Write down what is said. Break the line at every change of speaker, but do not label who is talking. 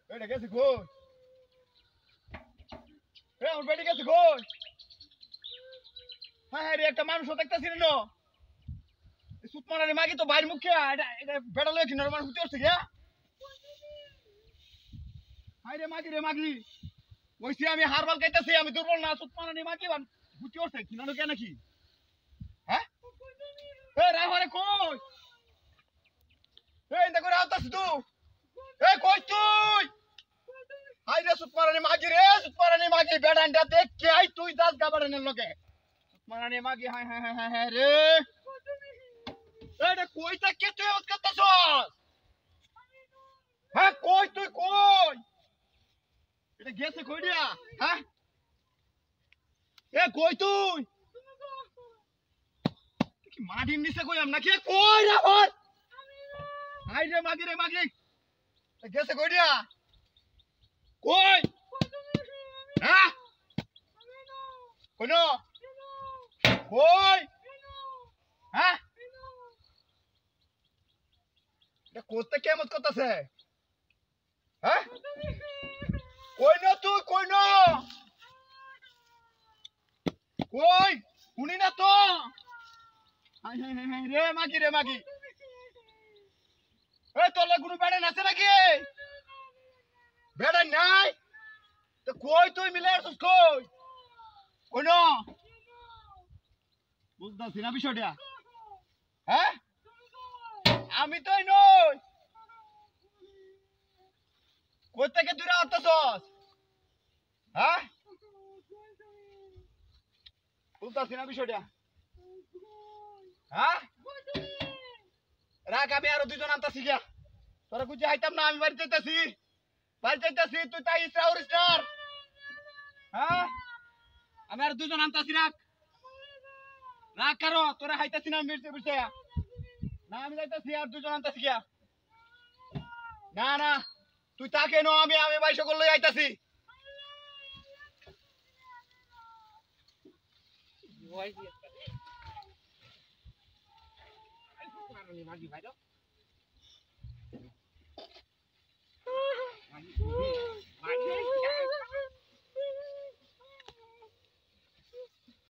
বেটা গেছে কই? আমার বেটা গেছে কই? হ্যাঁ রে, একটা মানুষও দেখতেছি না। সুতমানের মাগি তো বাইর মুখে এটা বেটা লয়ে কিনার মানুষ হতে হচ্ছে গিয়া। হাই রে মাগি ওইসি আমি হারবাল খাইতেছি, আমি দুর্বল না। সুতমানের মাগি বান হতে হচ্ছে কিনানো কে নাকি? হ্যাঁ এ রাহরে কই? এই দেখো রাহতাস তুই। এ কই তুই? হাই রে সুতমানের মাগি রে, সুতমানের মাগি বেড়ানটা দেখ কে আই তুই দাস গাবারেনের লগে। সুতমানের মাগি হাই হাই হাই হাই রে। এটা কই থেকে তুই আওয়াজ করতেছস? হ্যাঁ কই তুই কই? এটা গেছে কই দিয়া? হ্যাঁ এ কই তুই? কি মাটির নিচে কই আম নাকি? কই রে ওর? হাই রে মাগি এটা গেছে কই দিয়া? কই? হ্যাঁ কই ন? কই? হ্যাঁ এটা কোথা কেমন করতেছে? হ্যাঁ কই ন তুই কই ন? কই শুনি না তো। হাই হাই হাই হাই রে মাগি এই তোর কোনো বেড়া আছে নাকি? বেড়া নাই তো কই তুই মিলে আসছিস কই? কই ন? বুঝতাছি না বিষয়টা। হ্যাঁ আমি তো এই নই। কই থেকে দূরে আসতেছস? হ্যাঁ বুঝতাছি না বিষয়টা। হ্যাঁ রাখ, আমি আরো দুজন আনতাছি গিয়া। তোরা বুঝে আইতাম না, আমি বাড়ি যাইতাছি। তুই তাই ইসরা উড়িস না। হ্যাঁ আমি আর দুজন আনতাছি, রাখ রাখ কারো তোরা হাইতাছি না, মিরতে মিরতে না আমি যাইতাছি আর দুজন আনতাছি গিয়া। না তুই তাকে নো, আমি ভাই সকল লই আইতাছি।